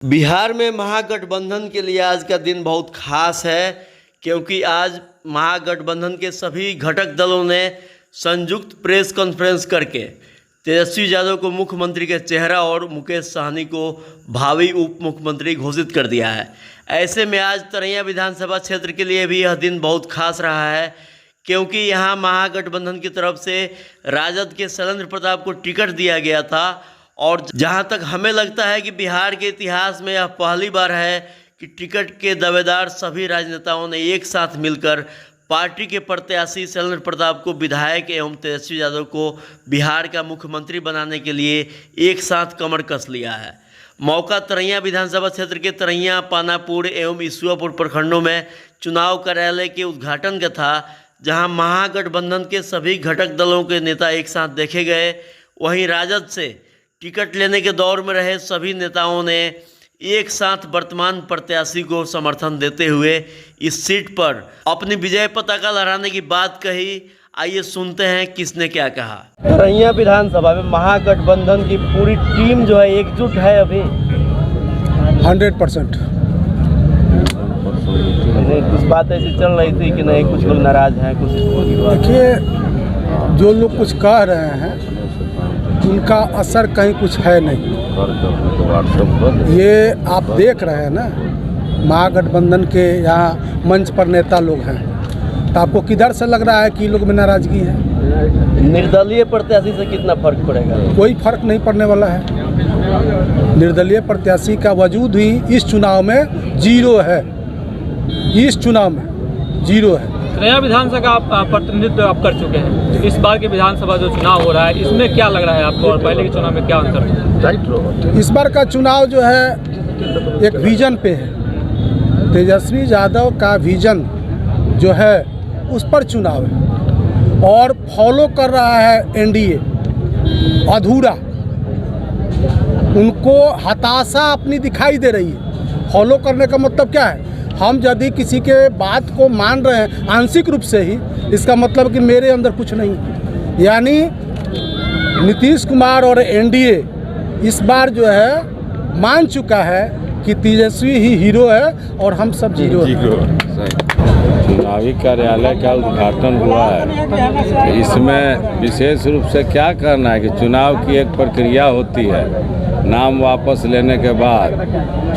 बिहार में महागठबंधन के लिए आज का दिन बहुत खास है, क्योंकि आज महागठबंधन के सभी घटक दलों ने संयुक्त प्रेस कॉन्फ्रेंस करके तेजस्वी यादव को मुख्यमंत्री के चेहरा और मुकेश सहनी को भावी उप मुख्यमंत्री घोषित कर दिया है। ऐसे में आज तरैया विधानसभा क्षेत्र के लिए भी यह दिन बहुत खास रहा है, क्योंकि यहाँ महागठबंधन की तरफ से राजद के शैलेंद्र प्रताप को टिकट दिया गया था। और जहाँ तक हमें लगता है कि बिहार के इतिहास में यह पहली बार है कि टिकट के दावेदार सभी राजनेताओं ने एक साथ मिलकर पार्टी के प्रत्याशी शैलेंद्र प्रताप को विधायक एवं तेजस्वी यादव को बिहार का मुख्यमंत्री बनाने के लिए एक साथ कमर कस लिया है। मौका तरैया विधानसभा क्षेत्र के तरैया, पानापुर एवं ईसुआपुर प्रखंडों में चुनाव कार्यालय के उद्घाटन का था, जहां महागठबंधन के सभी घटक दलों के नेता एक साथ देखे गए। वहीं राजद से टिकट लेने के दौर में रहे सभी नेताओं ने एक साथ वर्तमान प्रत्याशी को समर्थन देते हुए इस सीट पर अपनी विजय पताका लहराने की बात कही। आइए सुनते हैं किसने क्या कहा। तरैया विधानसभा में महागठबंधन की पूरी टीम जो है एकजुट है अभी 100%। कुछ बात ऐसी चल रही थी कि नहीं, कुछ लोग नाराज हैं, कुछ देखिए, जो लोग कुछ कह रहे हैं उनका असर कहीं कुछ है नहीं। ये आप देख रहे हैं ना, महागठबंधन के यहाँ मंच पर नेता लोग हैं, तो आपको किधर से लग रहा है कि लोग में नाराजगी है? निर्दलीय प्रत्याशी से कितना फर्क पड़ेगा? कोई फर्क नहीं पड़ने वाला है। निर्दलीय प्रत्याशी का वजूद ही इस चुनाव में जीरो है। इस चुनाव में जीरो है। तरैया विधानसभा का आप प्रतिनिधित्व आप कर चुके हैं। इस बार के विधानसभा जो चुनाव हो रहा है, इसमें क्या लग रहा है आपको और पहले के चुनाव में क्या अंतर है? इस बार का चुनाव जो है एक विजन पे है। तेजस्वी यादव का विजन जो है उस पर चुनाव है और फॉलो कर रहा है एनडीए अधूरा। उनको हताशा अपनी दिखाई दे रही है। फॉलो करने का मतलब क्या है? हम यदि किसी के बात को मान रहे हैं आंशिक रूप से ही, इसका मतलब कि मेरे अंदर कुछ नहीं है। यानी नीतीश कुमार और एनडीए इस बार जो है मान चुका है कि तेजस्वी ही हीरो है और हम सब जीरो हैं। चुनावी कार्यालय का उद्घाटन हुआ है। इसमें विशेष रूप से क्या करना है कि चुनाव की एक प्रक्रिया होती है। नाम वापस लेने के बाद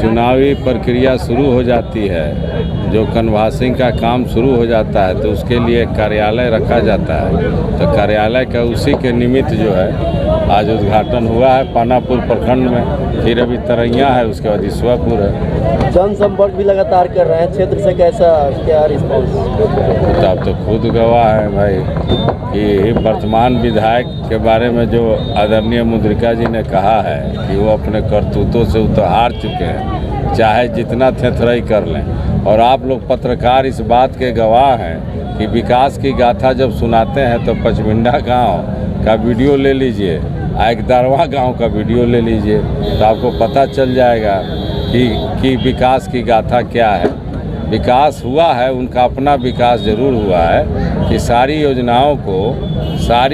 चुनावी प्रक्रिया शुरू हो जाती है, जो कन्वासिंग का काम शुरू हो जाता है, तो उसके लिए कार्यालय रखा जाता है। तो कार्यालय का उसी के निमित्त जो है आज उद्घाटन हुआ है पानापुर प्रखंड में, फिर अभी तरैया है, उसके बाद ईसुआपुर है। जनसंपर्क भी लगातार कर रहे हैं, क्षेत्र से कैसा क्या रिस्पॉन्स? तो आप तो खुद गवाह हैं भाई कि वर्तमान विधायक के बारे में जो आदरणीय मुद्रिका जी ने कहा है कि वो अपने करतूतों से तो हार चुके हैं, चाहे जितना थेथराई कर लें। और आप लोग पत्रकार इस बात के गवाह हैं कि विकास की गाथा जब सुनाते हैं तो पचमिंडा गांव का वीडियो ले लीजिए, एक दारवा गांव का वीडियो ले लीजिए, तो आपको पता चल जाएगा कि विकास की गाथा क्या है। विकास हुआ है, उनका अपना विकास जरूर हुआ है कि सारी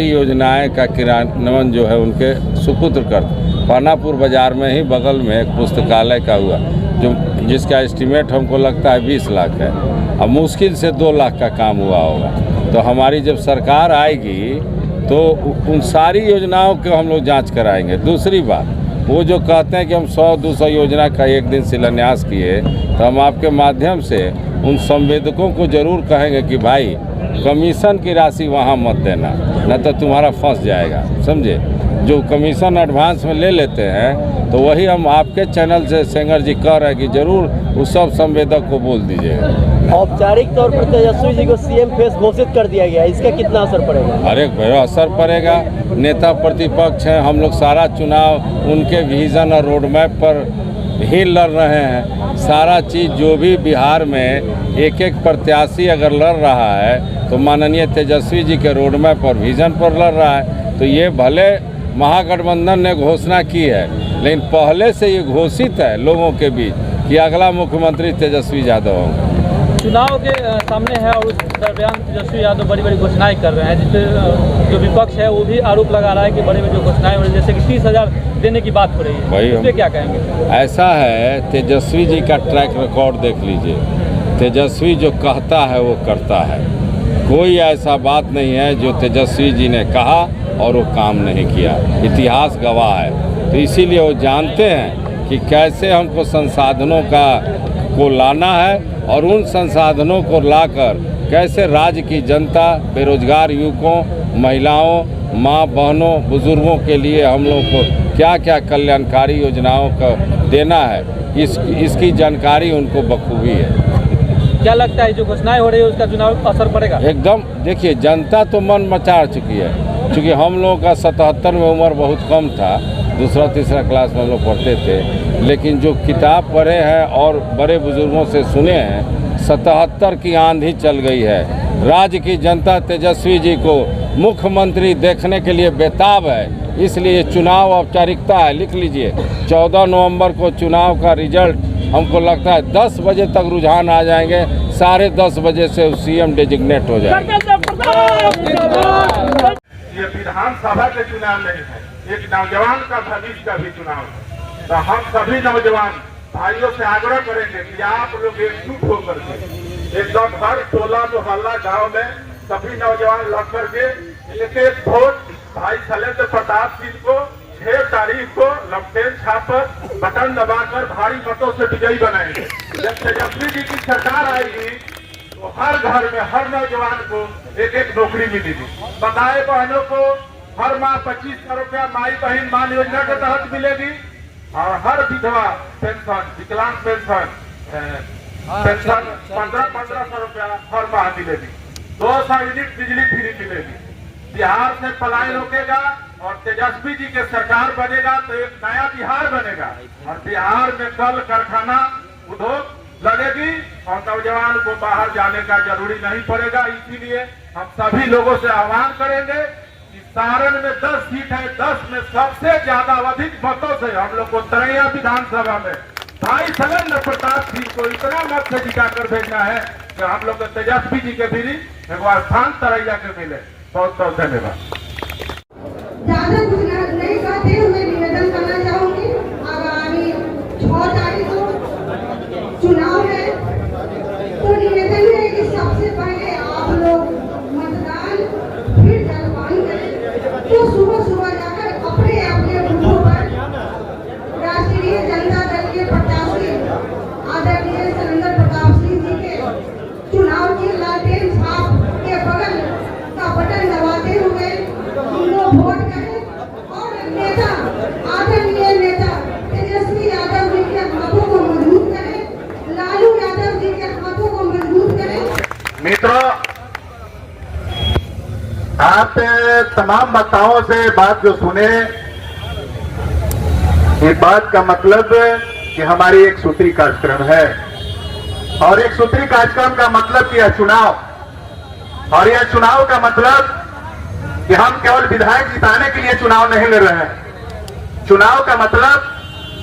योजनाएं का क्रियान्वयन जो है उनके सुपुत्र कर। पानापुर बाज़ार में ही बगल में एक पुस्तकालय का हुआ, जिसका एस्टीमेट हमको लगता है 20 लाख है। अब मुश्किल से 2 लाख का काम हुआ होगा। तो हमारी जब सरकार आएगी तो उन सारी योजनाओं को हम लोग जांच कराएंगे। दूसरी बात, वो जो कहते हैं कि हम 100-200 योजना का एक दिन शिलान्यास किए, तो हम आपके माध्यम से उन संवेदकों को जरूर कहेंगे कि भाई कमीशन की राशि वहाँ मत देना, न तो तुम्हारा फंस जाएगा, समझे। जो कमीशन एडवांस में ले लेते हैं, तो वही हम आपके चैनल से सेंगर जी कह रहे हैं कि जरूर उस सब संवेदक को बोल दीजिएगा। औपचारिक तौर पर तेजस्वी जी को सीएम फेस घोषित कर दिया गया, इसका कितना असर पड़ेगा? अरे भैया असर पड़ेगा। नेता प्रतिपक्ष हैं, हम लोग सारा चुनाव उनके विजन और रोड मैप पर ही लड़ रहे हैं। सारा चीज़ जो भी बिहार में एक एक प्रत्याशी अगर लड़ रहा है तो माननीय तेजस्वी जी के रोड मैप और विजन पर लड़ रहा है। तो ये भले महागठबंधन ने घोषणा की है, लेकिन पहले से ये घोषित है लोगों के बीच कि अगला मुख्यमंत्री तेजस्वी यादव होंगे। चुनाव के सामने है और उस दरमियान तेजस्वी यादव बड़ी बड़ी घोषणाएं कर रहे हैं, जिसपे जो विपक्ष है वो भी आरोप लगा रहा है कि बड़ी बड़ी जो घोषणाएं हो रही है, जैसे कि 30,000 देने की बात हो रही है, भाई इस पे क्या कहेंगे? ऐसा है, तेजस्वी जी का ट्रैक रिकॉर्ड देख लीजिए। तेजस्वी जो कहता है वो करता है। कोई ऐसा बात नहीं है जो तेजस्वी जी ने कहा और वो काम नहीं किया। इतिहास गवाह है। तो इसीलिए वो जानते हैं कि कैसे हमको संसाधनों को लाना है और उन संसाधनों को लाकर कैसे राज्य की जनता, बेरोजगार युवकों, महिलाओं, माँ बहनों, बुजुर्गों के लिए हम लोग को क्या क्या कल्याणकारी योजनाओं का देना है, इसकी जानकारी उनको बखूबी है। क्या लगता है जो घोषणाएं हो रही है उसका चुनाव असर पड़ेगा? एकदम। देखिए, जनता तो मन मचा चुकी है, क्योंकि हम लोग का 77 में उम्र बहुत कम था, दूसरा तीसरा क्लास में हम लोग पढ़ते थे, लेकिन जो किताब पढ़े हैं और बड़े बुजुर्गों से सुने हैं, 77 की आंधी चल गई है। राज्य की जनता तेजस्वी जी को मुख्यमंत्री देखने के लिए बेताब है। इसलिए चुनाव औपचारिकता है, लिख लीजिए। 14 नवंबर को चुनाव का रिजल्ट हमको लगता है 10 बजे तक रुझान आ जाएंगे, 10:30 बजे से सीएम डेजिग्नेट हो जाएंगे। ये विधानसभा के चुनाव नहीं है, एक नौजवान का भविष्य का भी चुनाव है। तो हम सभी नौजवान भाइयों से आग्रह करेंगे कि आप लोग एकजुट होकर के एकदम हर टोला मोहल्ला गांव में सभी नौजवान लग करके एक वोट भाई शैलेंद्र प्रताप सिंह को 6 तारीख को लमटेन छापर बटन दबाकर भारी मतों से विजयी बनाएंगे। जब तेजस्वी जी की सरकार आएगी तो हर घर में हर नौजवान को एक नौकरी मिलेगी। बताए बहनों को हर माह 2500 रुपया माई बहन मान योजना के तहत मिलेगी और हर विधवा पेंशन, विकलांग पेंशन 1500 रुपया हर माह मिलेगी। 200 यूनिट बिजली फ्री मिलेगी। बिहार से पलायन रोकेगा और तेजस्वी जी के सरकार बनेगा तो एक नया बिहार बनेगा और बिहार में कल कारखाना उद्योग लगेगी और नौजवान को बाहर जाने का जरूरी नहीं पड़ेगा। इसीलिए हम सभी लोगों से आह्वान करेंगे कि सारण में 10 सीट है, 10 में सबसे ज्यादा अधिक मतों से हम लोग को तरैया विधानसभा में भाई शैलेंद्र प्रताप सिंह को इतना मत से जिताकर भेजना है कि हम लोग तेजस्वी जी के भी एक स्थान तरैया के मिले। बहुत बहुत धन्यवाद। ज्यादा कुछ नहीं कहते हुए निवेदन करना चाहूंगी। आगामी 6 तारीख को चुनाव है तो निवेदन है कि सबसे पहले आप लोग मतदान फिर जलपान करें। तो सुबह सुबह जाकर अपने अपने बूथों पर राष्ट्रीय जनता दल के प्रत्याशी आदरणीय शैलेंद्र प्रताप सिंह जी के चुनाव की लालटेन छाप के बगल का बटन दबाते हुए उनको वोट करें और नेता आदरणीय नेता तेजस्वी यादव जी के हाथों को मजबूत करें, लालू यादव जी के हाथों को मजबूत करें। मित्रों, आप तमाम वक्ताओं से बात जो सुने, इस बात का मतलब कि हमारी एक सूत्री कार्यक्रम है और एक सूत्री कार्यक्रम का मतलब कि यह चुनाव, और यह चुनाव का मतलब कि हम केवल विधायक जिताने के लिए चुनाव नहीं लड़ रहे हैं। चुनाव का मतलब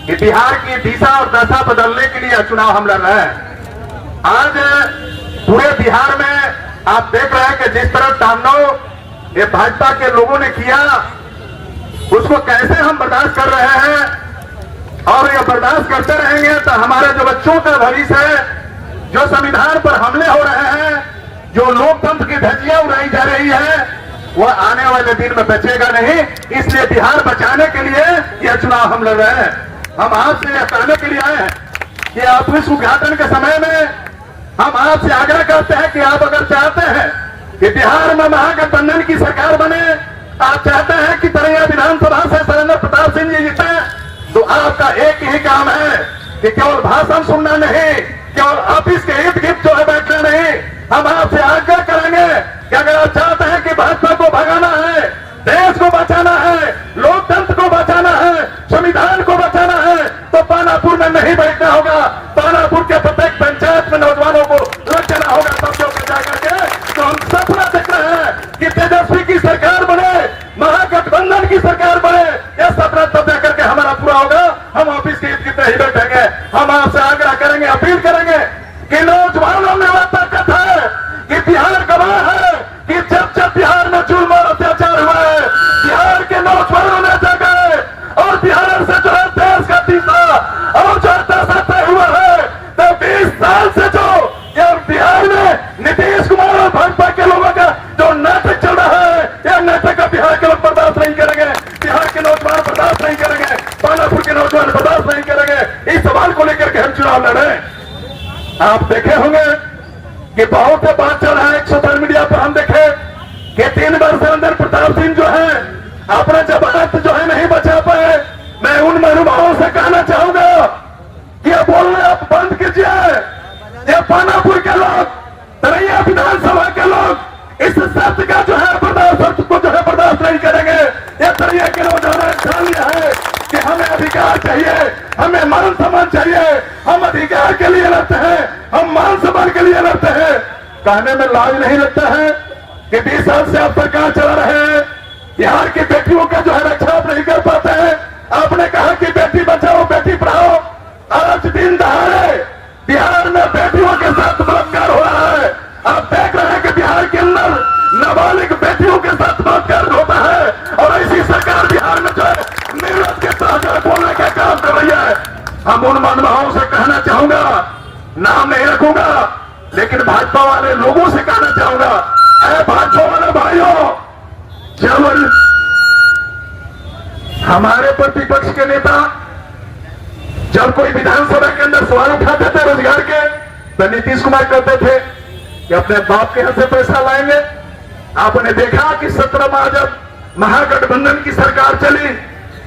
कि बिहार की दिशा और दशा बदलने के लिए चुनाव हम लड़ रहे हैं। आज पूरे बिहार में आप देख रहे हैं कि जिस तरह तांडव ये भाजपा के लोगों ने किया, उसको कैसे हम बर्दाश्त कर रहे हैं और ये बर्दाश्त करते रहेंगे तो हमारे जो बच्चों का भविष्य है, जो संविधान पर हमले हो रहे हैं, जो लोकतंत्र की धज्जियां उड़ाई जा रही है, वह आने वाले दिन में बचेगा नहीं। इसलिए बिहार बचाने के लिए यह चुनाव हम लड़ रहे हैं। हम आपसे यह कहने के लिए आए हैं कि ऑफिस उद्घाटन के समय में हम आपसे आग्रह करते हैं कि आप अगर चाहते हैं कि बिहार में महागठबंधन की सरकार बने, आप चाहते हैं कि तरैया विधानसभा से शैलेंद्र प्रताप सिंह जी जीते, तो आपका एक ही काम है कि केवल भाषण सुनना नहीं, केवल ऑफिस के इर्द गिर्द जो है बैठना नहीं। हम आपसे आग्रह करेंगे कि अगर आप चाहते हैं कि भाजपा को भगाना है, देश को बचाना है, लोकतंत्र को बचाना है, संविधान को बचाना है, तो पानापुर में नहीं बैठना होगा। पानापुर के प्रत्येक पंचायत में नौजवानों को लग जाना होगा। तब जो जाकर के तो हम सपना देख रहे हैं कि तेजस्वी की सरकार बने, महागठबंधन की सरकार बने। यह सपना तब जाकर के हमारा पूरा होगा। हम ऑफिस के इर्द गिर्द नहीं बैठेंगे। हम आपसे आग्रह करेंगे, अपील करेंगे कि नौजवानों में सवाल को लेकर के हम चुनाव लड़ रहे हैं। आप देखे होंगे कि बहुत से बात चल रहा है सोशल मीडिया पर, हम देखे कि 3 वर्ष के अंदर प्रताप सिंह जो है अपना जमानत जो है नहीं बचा पाए। मैं उन महानुभावों से कहना चाहूंगा कि ये बोलना आप बंद कीजिए। ये पानापुर के लोग, तरैया विधानसभा के लोग इस शर्त का जो है बर्दाश्त को जो है बर्दाश्त नहीं करेंगे। ये तरैया के नौजवान ठान लिया है कि हमें अधिकार चाहिए, हमें मान सम्मान चाहिए। हम अधिकार के लिए लड़ते हैं, हम मान सम्मान के लिए लड़ते हैं। कहने में लाज नहीं लगता है कि 20 साल से आप सरकार चला रहे हैं, बिहार की बेटियों का जो है रक्षा आप नहीं कर पाते हैं। आपने कहा कि बेटी बचाओ बेटी पढ़ाओ, आज दिन दहाड़े बिहार में बेटियों के साथ बलात्कार हो रहा है। आप देख रहे हैं कि बिहार के अंदर नाबालिग बेटियों के साथ बलात्कार होता है, और ऐसी सरकार बिहार में जो है नीरज के साथ बोलने का काम कर रही है। हम उन महानुभावों से कहना चाहूंगा, नाम नहीं रखूंगा, लेकिन भाजपा वाले लोगों से कहना चाहूंगा, अरे भाजपा वाले भाइयों, जब हमारे प्रतिपक्ष के नेता जब कोई विधानसभा के अंदर सवाल उठाते थे रोजगार के, तो नीतीश कुमार कहते थे कि अपने बाप के यहाँ से पैसा लाएंगे। आपने देखा कि 17 माह जब महागठबंधन की सरकार चली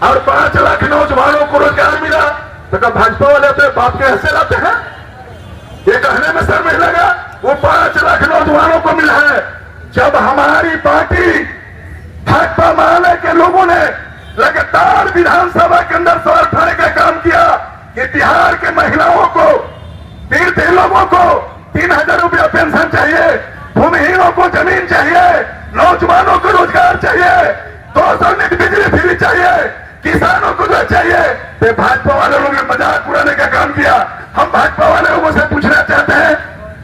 और 5 लाख नौजवानों को रोजगार मिला, तो कब भाजपा वाले अपने बाप के यहाँ से लाते हैं? ये कहने में शर्म नहीं लगा? वो 5 लाख नौजवानों को मिला है। जब हमारी पार्टी भाजपा महालय के लोगों ने लगातार विधानसभा के अंदर सवाल उठाने का काम किया कि बिहार के महिलाओं को, तीर्थ लोगों को 3000 रुपया पेंशन चाहिए, भूमिहीनों को जमीन चाहिए, नौजवानों को रोजगार चाहिए, 200 यूनिट बिजली फ्री चाहिए, किसानों को जो चाहिए। तो भाजपा वाले लोगों ने मजाक उड़ाने का काम किया। हम भाजपा वाले लोगों से पूछना चाहते हैं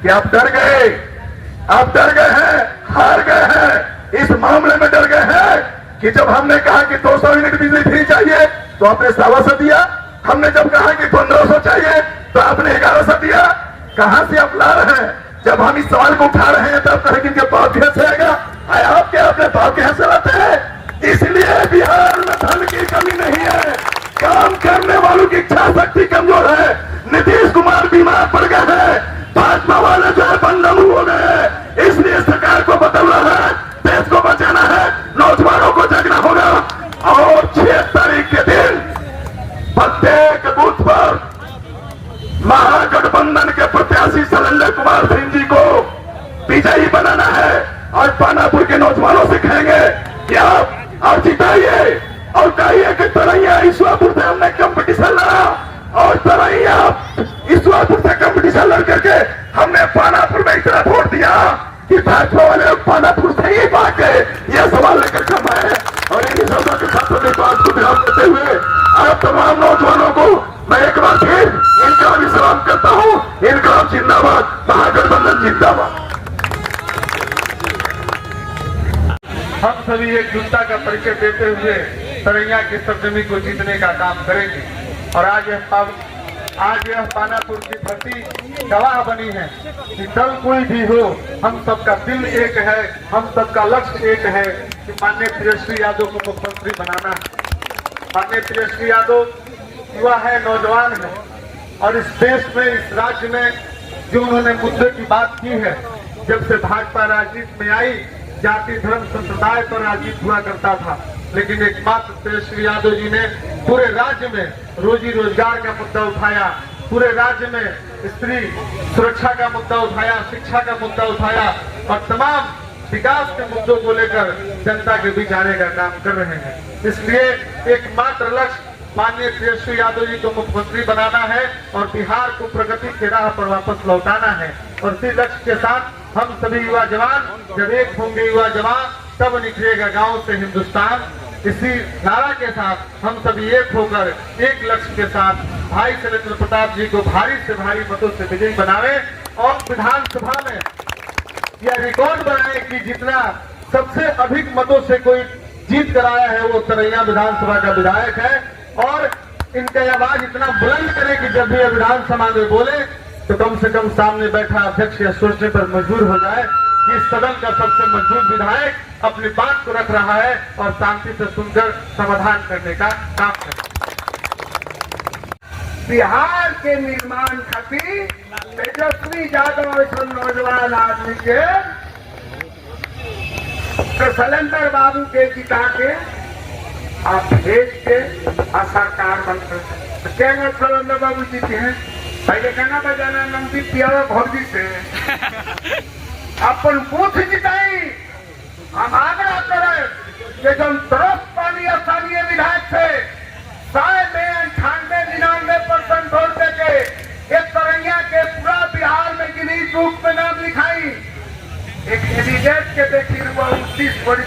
कि आप डर गए, आप डर गए हैं, हार गए हैं, इस मामले में डर गए हैं कि जब हमने कहा कि 200 यूनिट बिजली फ्री चाहिए तो आपने 125 दिया, हमने जब कहा कि 1500 चाहिए तो आपने 1100 दिया। कहां से आप ला रहे हैं? जब हम इस सवाल को उठा रहे हैं तब कहें कि इनके पाप कैसे से आएगा? आप क्या अपने पाप कैसे से लाते हैं? इसलिए बिहार में धन की कमी नहीं है, काम करने वालों की इच्छा शक्ति कमजोर है। नीतीश कुमार बीमार पड़ गए हैं, भाजपा वाले जो है बंदमू हो गए हैं, इसलिए सरकार को बदलना है, देश को बचाना है, नौजवानों को जगना होगा। और 6 तारीख के दिन प्रत्येक बूथ पर महागठबंधन के प्रत्याशी शैलेंद्र कुमार सिंह जी को विजयी बनाना है। और पानापुर के नौजवानों से कहेंगे कि आप जिताइए और कहिए कि तरैया ईश्वरपुर से हमने कंपटीशन लड़ा, और तरैया ईश्वरपुर से कंपटीशन लड़ करके हमने पानापुर में इतना वोट दिया कि भाजपा वाले पानापुर से ही भाग गए। यह सवाल लेकर कम आए। और इन्हीं शब्दों के साथ अपने बात को ध्यान देते हुए आप तमाम नौजवानों को मैं एक बार फिर इनका भी सलाम करता हूँ। इनकलाब जिंदाबाद, महागठबंधन जिंदाबाद। हम सभी एकजुटता का परिचय देते हुए तरैया की सरजमी को जीतने का काम करेंगे। और आज यह पानापुर की धरती गवाह बनी है कि दल कोई भी हो, हम सबका दिल एक है, हम सबका लक्ष्य एक है कि माननीय तेजस्वी यादव को मुख्यमंत्री बनाना है। माननीय तेजस्वी यादव युवा है, नौजवान है, और इस देश में, इस राज्य में जो उन्होंने मुद्दे की बात की है, जब से भाजपा राजनीति में आई, जाति धर्म संप्रदाय पर राजनीति हुआ करता था, लेकिन एकमात्र तेजस्वी यादव जी ने पूरे राज्य में रोजी रोजगार का मुद्दा उठाया, पूरे राज्य में स्त्री सुरक्षा का मुद्दा उठाया, शिक्षा का मुद्दा उठाया, और तमाम विकास के मुद्दों को लेकर जनता के बीच आने का काम कर रहे हैं। इसलिए एकमात्र लक्ष्य माननीय तेजस्वी यादव जी को मुख्यमंत्री बनाना है और बिहार को प्रगति के राह पर वापस लौटाना है। और इसी लक्ष्य के साथ हम सभी युवा जवान, जब एक होंगे युवा जवान तब निखरेगा गांव से हिंदुस्तान, इसी नारा के साथ हम सभी एक होकर एक लक्ष्य के साथ भाई शैलेंद्र प्रताप जी को भारी से भारी मतों से विजयी बनावे और विधानसभा में यह रिकॉर्ड बनाए कि जितना सबसे अधिक मतों से कोई जीत कराया है वो तरैया विधानसभा का विधायक है। और इनका आवाज इतना बुलंद करे कि जब भी ये विधानसभा में बोले तो कम से कम सामने बैठा अध्यक्ष यह सोचने पर मजबूर हो जाए कि सदन का सबसे मजबूत विधायक अपनी बात को रख रहा है और शांति से सुनकर समाधान करने का काम करे। बिहार के निर्माण खातिर तेजस्वी यादव ऐसा नौजवान आदमी के तो सलेंदर बाबू के जिता के आप भेज के और सरकार बनते तो क्या सलेंदर बाबू जीते हैं। पहले गाना बजाना नंदी पिया भौजी से अपन बूथ जिताई। हम आग्रह करें कि जब तरफ पानी स्थानीय विधायक थे 98-99% वोट देके एक तरैया के पूरा बिहार में गिनीज बुक में नाम लिखाई। एक कैंडिडेट के देखी हुआ 29 बड़ी